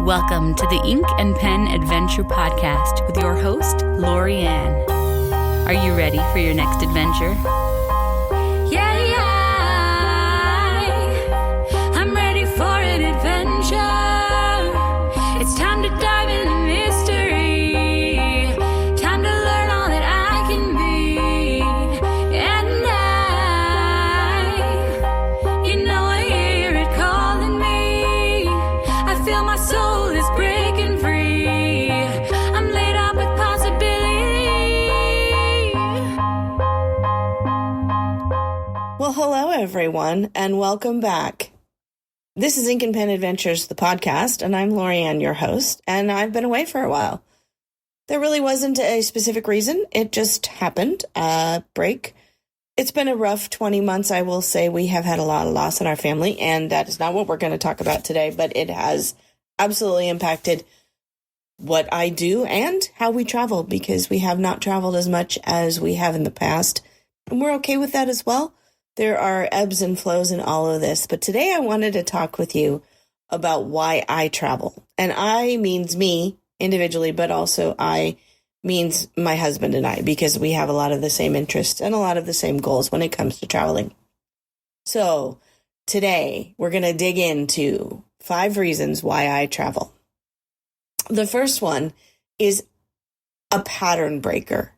Welcome to the Ink and Pen Adventure Podcast with your host, Lori Ann. Are you ready for your next adventure? I'm ready for an adventure. It's time to dive into mystery. Time to learn all that I can be. And I hear it calling me. I feel my soul is breaking free. I'm laid up with possibility. Well, hello everyone, and welcome back. This is Ink and Pen Adventures, the podcast, and I'm Lori Ann, your host, and I've been away for a while. There really wasn't a specific reason. It just happened. Break. It's been a rough 20 months, I will say. We have had a lot of loss in our family, and that is not what we're going to talk about today, but it has absolutely impacted what I do and how we travel, because we have not traveled as much as we have in the past, and we're okay with that as well. There are ebbs and flows in all of this, but today I wanted to talk with you about why I travel. And I means me individually, but also I means my husband and I, because we have a lot of the same interests and a lot of the same goals when it comes to traveling. So today we're going to dig into 5 reasons why I travel. The first one is a pattern breaker.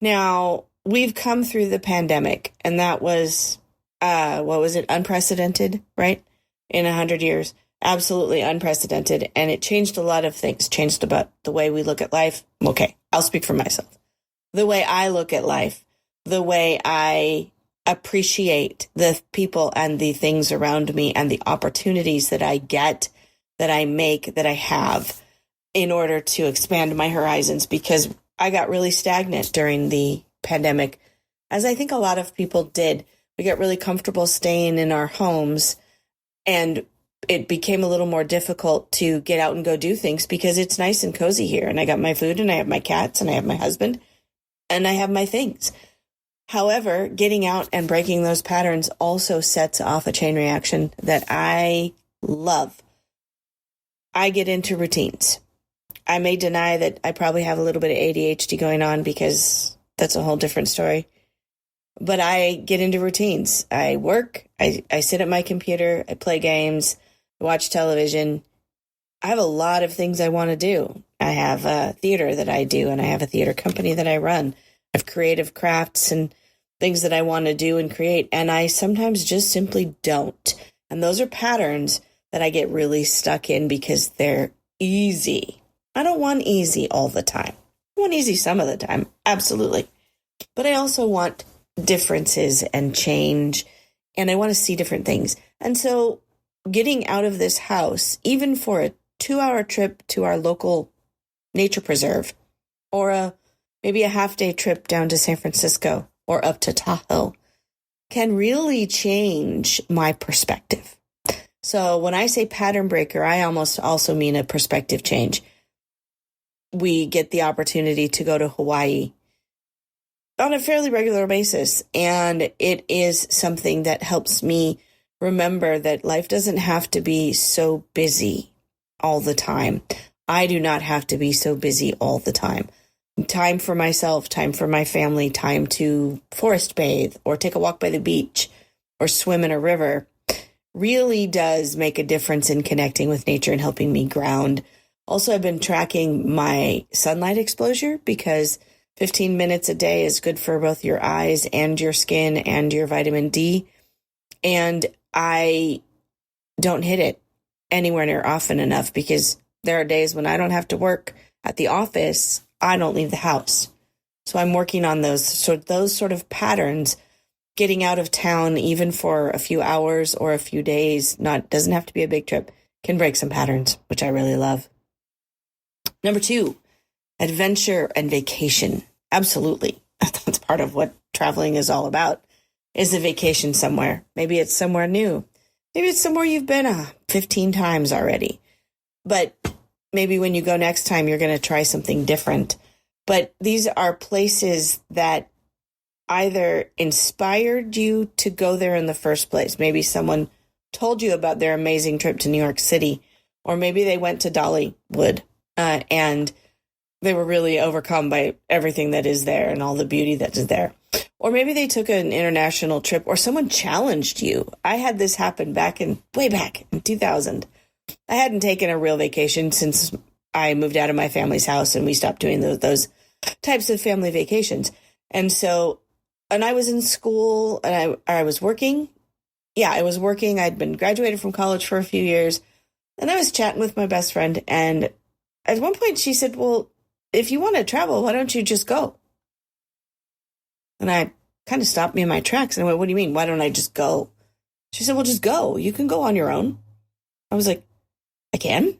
Now, we've come through the pandemic, and that was, unprecedented, right? In 100 years. Absolutely unprecedented. And it changed a lot of things. Changed about the way we look at life. Okay, I'll speak for myself. The way I look at life. The way I appreciate the people and the things around me and the opportunities that I get, that I make, that I have in order to expand my horizons, because I got really stagnant during the pandemic, as I think a lot of people did. We got really comfortable staying in our homes, and it became a little more difficult to get out and go do things because it's nice and cozy here. And I got my food, and I have my cats, and I have my husband, and I have my things. However, getting out and breaking those patterns also sets off a chain reaction that I love. I get into routines. I may deny that I probably have a little bit of ADHD going on, because that's a whole different story. But I get into routines. I work, I sit at my computer, I play games, I watch television. I have a lot of things I want to do. I have a theater that I do, and I have a theater company that I run. I have creative crafts and things that I want to do and create, and I sometimes just simply don't. And those are patterns that I get really stuck in because they're easy. I don't want easy all the time. I want easy some of the time, absolutely. But I also want differences and change, and I want to see different things. And so getting out of this house, even for a 2-hour trip to our local nature preserve, or maybe a half-day trip down to San Francisco or up to Tahoe, can really change my perspective. So when I say pattern breaker, I almost also mean a perspective change. We get the opportunity to go to Hawaii on a fairly regular basis, and it is something that helps me remember that life doesn't have to be so busy all the time. I do not have to be so busy all the time. Time for myself, time for my family, time to forest bathe or take a walk by the beach or swim in a river really does make a difference in connecting with nature and helping me ground. Also, I've been tracking my sunlight exposure, because 15 minutes a day is good for both your eyes and your skin and your vitamin D. And I don't hit it anywhere near often enough, because there are days when I don't have to work at the office. I don't leave the house. So I'm working on those sort of patterns. Getting out of town, even for a few hours or a few days, doesn't have to be a big trip, can break some patterns, which I really love. Number 2, adventure and vacation. Absolutely. That's part of what traveling is all about, is a vacation somewhere. Maybe it's somewhere new. Maybe it's somewhere you've been 15 times already. But maybe when you go next time, you're going to try something different. But these are places that either inspired you to go there in the first place. Maybe someone told you about their amazing trip to New York City, Or maybe they went to Dollywood and they were really overcome by everything that is there and all the beauty that is there. Or maybe they took an international trip, or someone challenged you. I had this happen way back in 2000. I hadn't taken a real vacation since I moved out of my family's house and we stopped doing those types of family vacations. And I was in school and I was working. Yeah, I was working. I'd been graduated from college for a few years, and I was chatting with my best friend. And at one point she said, well, if you want to travel, why don't you just go? And I kind of stopped me in my tracks. And I went, what do you mean? Why don't I just go? She said, well, just go. You can go on your own. I was like, I can?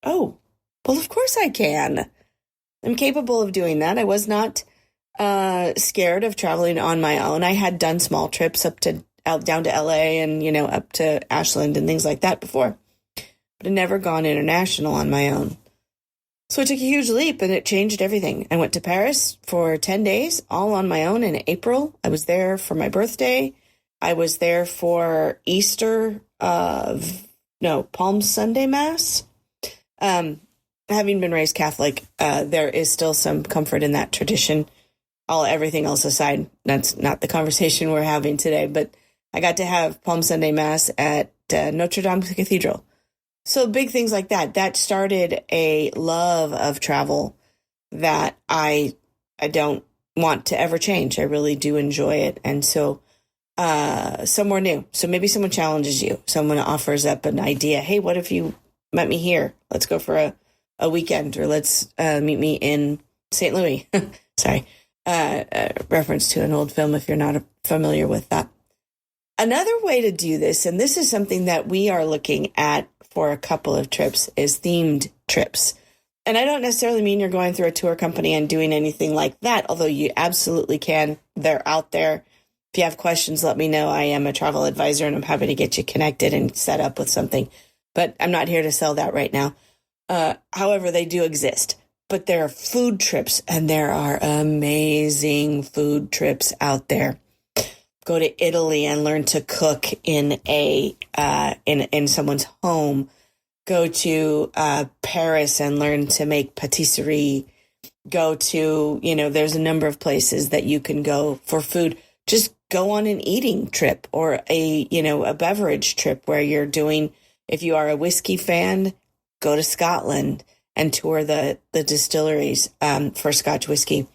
Oh, well, of course I can. I'm capable of doing that. I was not scared of traveling on my own. I had done small trips down to LA and, up to Ashland and things like that before, but I'd never gone international on my own. So I took a huge leap and it changed everything. I went to Paris for 10 days, all on my own in April. I was there for my birthday. I was there for Easter, Palm Sunday Mass. Having been raised Catholic, there is still some comfort in that tradition. Everything else aside, that's not the conversation we're having today, but I got to have Palm Sunday Mass at Notre Dame Cathedral. So big things like that started a love of travel that I don't want to ever change. I really do enjoy it. And so somewhere new. So maybe someone challenges you. Someone offers up an idea. Hey, what if you met me here? Let's go for a weekend, or let's meet me in St. Louis. Sorry. Reference to an old film if you're not familiar with that. Another way to do this, and this is something that we are looking at for a couple of trips, is themed trips. And I don't necessarily mean you're going through a tour company and doing anything like that, although you absolutely can. They're out there. If you have questions, let me know. I am a travel advisor and I'm happy to get you connected and set up with something. But I'm not here to sell that right now. However, they do exist. But there are food trips, and there are amazing food trips out there. Go to Italy and learn to cook in in someone's home. Go to Paris and learn to make patisserie. Go to, there's a number of places that you can go for food. Just go on an eating trip or a beverage trip where you're doing, if you are a whiskey fan, go to Scotland and tour the distilleries for Scotch whiskey.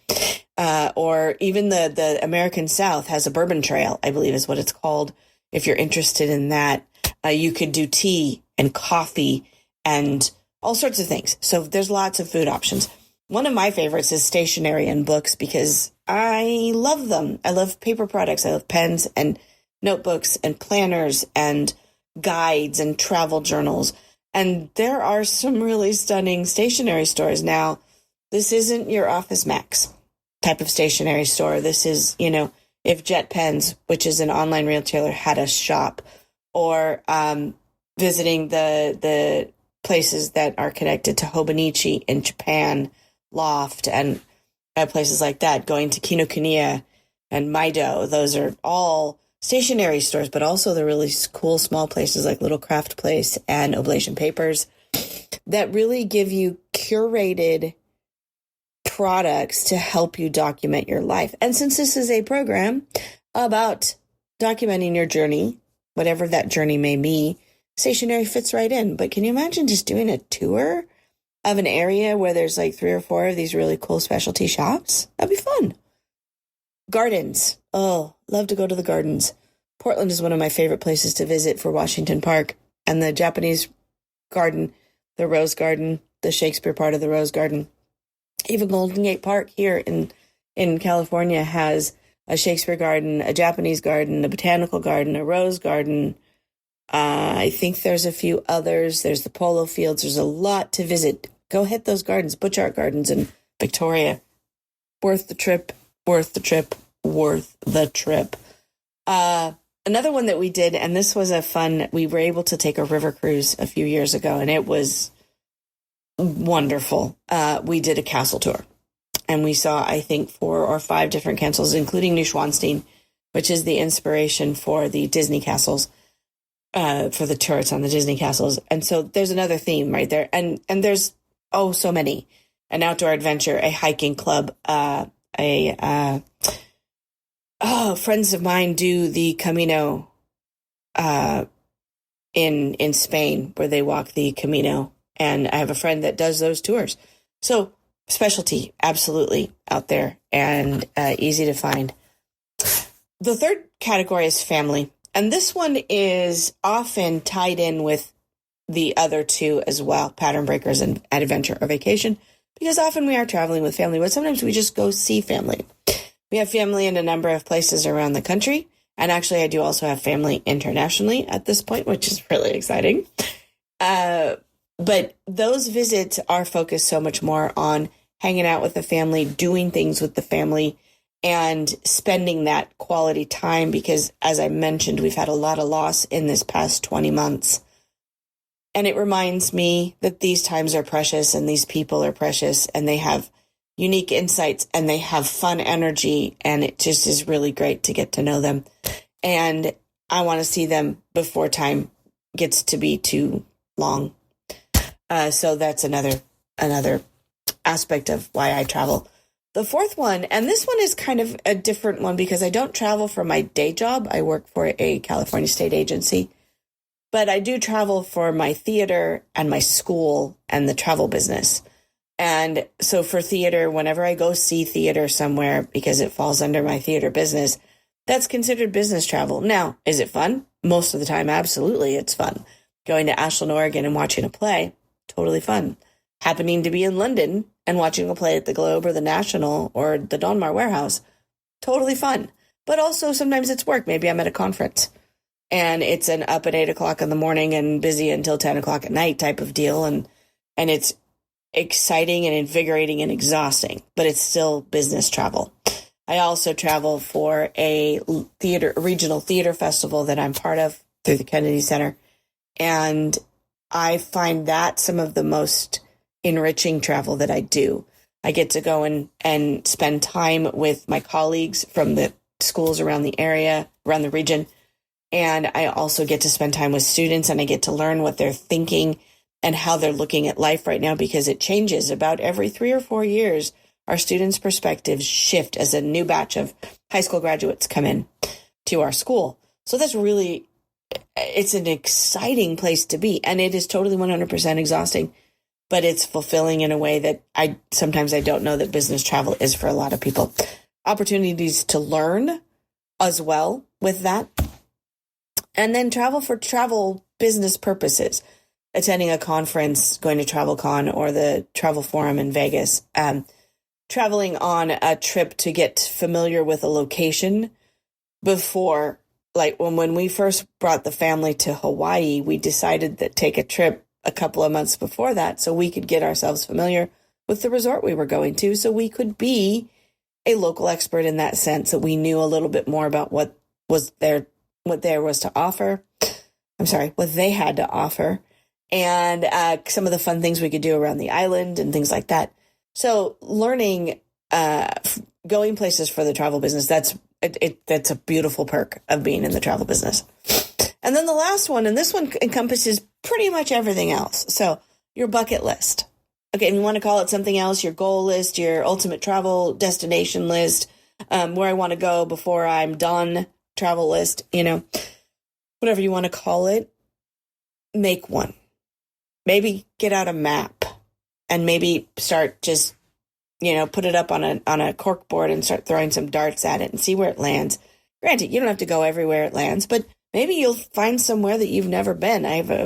Or even the American South has a bourbon trail, I believe is what it's called. If you're interested in that, you could do tea and coffee and all sorts of things. So there's lots of food options. One of my favorites is stationery and books because I love them. I love paper products. I love pens and notebooks and planners and guides and travel journals. And there are some really stunning stationery stores. Now, this isn't your Office Max type of stationery store. This is, if Jet Pens, which is an online retailer, had a shop, or visiting the places that are connected to Hobonichi in Japan, Loft, and places like that, going to Kinokuniya and Maido. Those are all stationery stores, but also the really cool small places like Little Craft Place and Oblation Papers that really give you curated products to help you document your life. And since this is a program about documenting your journey, whatever that journey may be, stationery fits right in. But can you imagine just doing a tour of an area where there's like 3 or 4 of these really cool specialty shops? That'd be fun. Gardens. Oh, love to go to the gardens. Portland is one of my favorite places to visit for Washington Park. And the Japanese garden, the Rose Garden, the Shakespeare part of the Rose Garden. Even Golden Gate Park here in California has a Shakespeare garden, a Japanese garden, a botanical garden, a rose garden. I think there's a few others. There's the polo fields. There's a lot to visit. Go hit those gardens, Butchart Gardens in Victoria. Worth the trip, worth the trip, worth the trip. Another one that we did, and this was we were able to take a river cruise a few years ago, and it was wonderful. We did a castle tour, and we saw, I think, 4 or 5 different castles, including Neuschwanstein, which is the inspiration for the Disney castles. for the turrets on the Disney castles. And so there's another theme right there. And there's, so many. An outdoor adventure, a hiking club, friends of mine do the Camino in Spain, where they walk the Camino. And I have a friend that does those tours. So specialty, absolutely out there and easy to find. The third category is family. And this one is often tied in with the other two as well, pattern breakers and adventure or vacation, because often we are traveling with family, but sometimes we just go see family. We have family in a number of places around the country. And actually, I do also have family internationally at this point, which is really exciting. But those visits are focused so much more on hanging out with the family, doing things with the family, and spending that quality time because, as I mentioned, we've had a lot of loss in this past 20 months. And it reminds me that these times are precious and these people are precious and they have unique insights and they have fun energy. And it just is really great to get to know them. And I want to see them before time gets to be too long. So that's another aspect of why I travel. The fourth one, and this one is kind of a different one because I don't travel for my day job. I work for a California state agency, but I do travel for my theater and my school and the travel business. And so for theater, whenever I go see theater somewhere, because it falls under my theater business, that's considered business travel. Now, is it fun? Most of the time, absolutely, it's fun. Going to Ashland, Oregon and watching a play, totally fun. Happening to be in London and watching a play at the Globe or the National or the Donmar Warehouse, totally fun. But also sometimes it's work. Maybe I'm at a conference and it's an up at 8 o'clock in the morning and busy until 10 o'clock at night type of deal. And it's exciting and invigorating and exhausting, but it's still business travel. I also travel for a regional theater festival that I'm part of through the Kennedy Center. And I find that some of the most enriching travel that I do. I get to go and spend time with my colleagues from the schools around the area, around the region. And I also get to spend time with students and I get to learn what they're thinking and how they're looking at life right now because it changes about every 3 or 4 years. Our students' perspectives shift as a new batch of high school graduates come in to our school. So that's really, it's an exciting place to be. And it is totally 100% exhausting, but it's fulfilling in a way that sometimes I don't know that business travel is for a lot of people. Opportunities to learn as well with that. And then travel for travel business purposes. Attending a conference, going to TravelCon or the Travel Forum in Vegas, traveling on a trip to get familiar with a location before, like when we first brought the family to Hawaii, we decided to take a trip a couple of months before that so we could get ourselves familiar with the resort we were going to so we could be a local expert in that sense, that we knew a little bit more about what there was to offer. What they had to offer. And some of the fun things we could do around the island and things like that. So learning, going places for the travel business, that's a beautiful perk of being in the travel business. And then the last one, and this one encompasses pretty much everything else. So your bucket list. Okay, if you want to call it something else, your goal list, your ultimate travel destination list, where I want to go before I'm done travel list, whatever you want to call it, make one. Maybe get out a map and maybe start just, put it up on a cork board and start throwing some darts at it and see where it lands. Granted, you don't have to go everywhere it lands, but maybe you'll find somewhere that you've never been.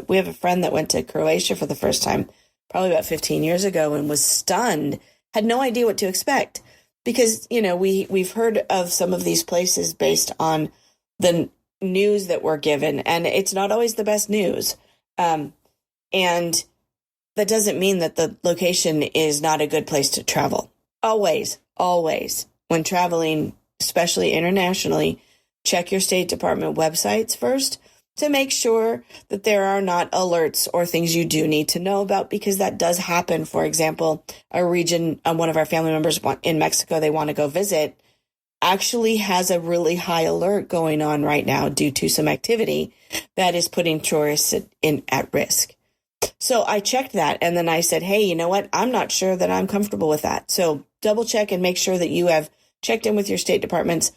We have a friend that went to Croatia for the first time, probably about 15 years ago, and was stunned, had no idea what to expect. Because, we've heard of some of these places based on the news that we're given, and it's not always the best news. And that doesn't mean that the location is not a good place to travel. Always, when traveling, especially internationally, check your State Department websites first to make sure that there are not alerts or things you do need to know about, because that does happen. For example, a region, one of our family members in Mexico, they want to go visit. actually has a really high alert going on right now due to some activity that is putting tourists at risk. So I checked that, and then I said, hey, you know what? I'm not sure that I'm comfortable with that. So double check and make sure that you have checked in with your state departments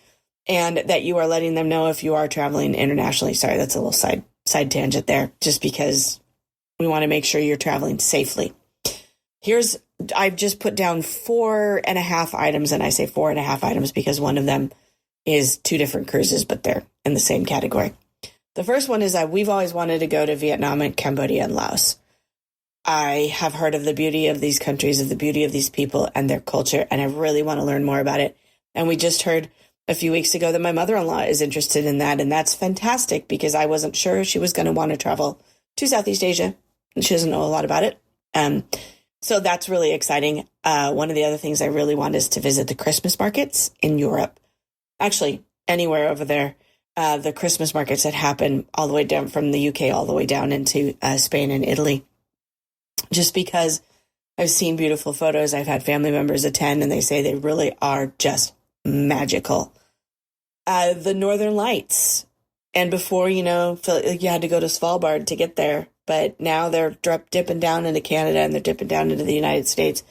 and that you are letting them know if you are traveling internationally. Sorry, that's a little side tangent there, just because we want to make sure you're traveling safely. I've just put down 4.5 items, and I say 4.5 items because one of them is 2 different cruises, but they're in the same category. The first one is that we've always wanted to go to Vietnam and Cambodia and Laos. I have heard of the beauty of these countries, of the beauty of these people and their culture, and I really want to learn more about it. And we just heard a few weeks ago that my mother-in-law is interested in that, and that's fantastic because I wasn't sure she was going to want to travel to Southeast Asia, and she doesn't know a lot about it. So that's really exciting. One of the other things I really want is to visit the Christmas markets in Europe. Actually, anywhere over there. The Christmas markets that happen all the way down from the UK all the way down into Spain and Italy. Just because I've seen beautiful photos. I've had family members attend, and they say they really are just magical. The Northern Lights. And before, you had to go to Svalbard to get there. But now they're dipping down into Canada, and they're dipping down into the United States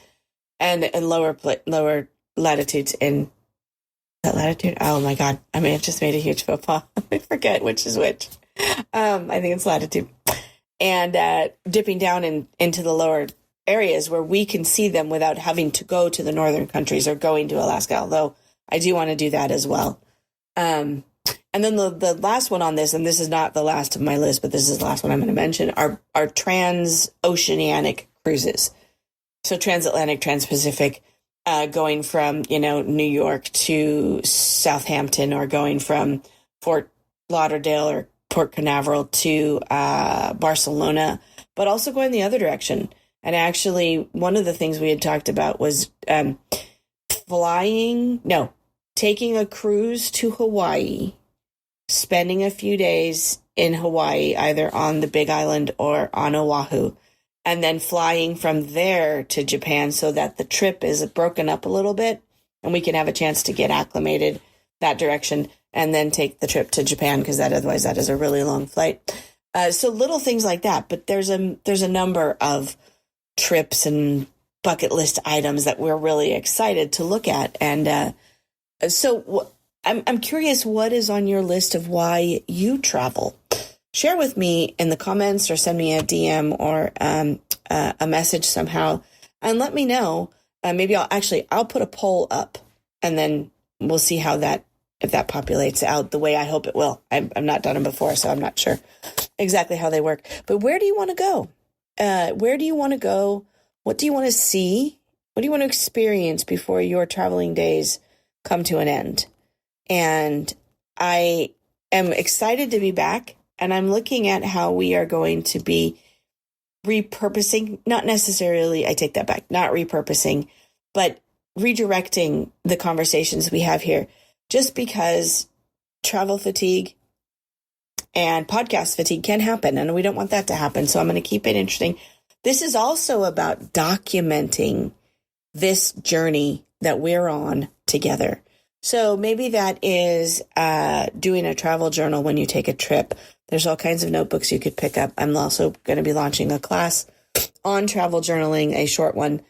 and lower latitudes in that latitude. Oh my God. I may have just made a huge faux pas. I forget which is which. I think it's latitude. And dipping down into the lower areas where we can see them without having to go to the northern countries or going to Alaska, although I do want to do that as well. And then the last one on this, and this is not the last of my list, but this is the last one I'm going to mention, are transoceanic cruises. So transatlantic, transpacific, going from, New York to Southampton, or going from Fort Lauderdale or Port Canaveral to Barcelona, but also going the other direction. And actually, one of the things we had talked about was taking a cruise to Hawaii, spending a few days in Hawaii, either on the Big Island or on Oahu, and then flying from there to Japan so that the trip is broken up a little bit and we can have a chance to get acclimated that direction and then take the trip to Japan, because otherwise that is a really long flight. So little things like that. But there's a number of trips and bucket list items that we're really excited to look at. And so I'm curious, what is on your list of why you travel? Share with me in the comments, or send me a DM or a message somehow, and let me know. Maybe I'll put a poll up, and then we'll see if that populates out the way I hope it will. I've not done them before, so I'm not sure exactly how they work. But where do you want to go? Where do you want to go? What do you want to see? What do you want to experience before your traveling days come to an end? And I am excited to be back. And I'm looking at how we are going to be repurposing, not necessarily, I take that back, not repurposing, but redirecting the conversations we have here, just because travel fatigue and podcast fatigue can happen, and we don't want that to happen. So I'm going to keep it interesting. This is also about documenting this journey that we're on together. So maybe that is doing a travel journal when you take a trip. There's all kinds of notebooks you could pick up. I'm also going to be launching a class on travel journaling, a short one,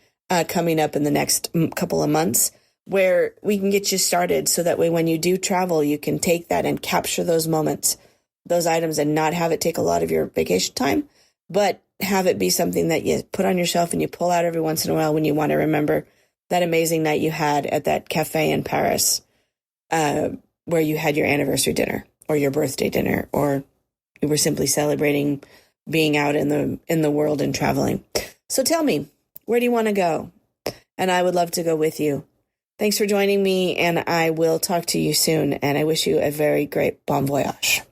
coming up in the next couple of months, where we can get you started so that way when you do travel, you can take that and capture those moments, those items, and not have it take a lot of your vacation time, but have it be something that you put on your shelf and you pull out every once in a while when you want to remember that amazing night you had at that cafe in Paris, where you had your anniversary dinner or your birthday dinner, or you were simply celebrating being out in the world and traveling. So tell me, where do you want to go? And I would love to go with you. Thanks for joining me, and I will talk to you soon. And I wish you a very great bon voyage.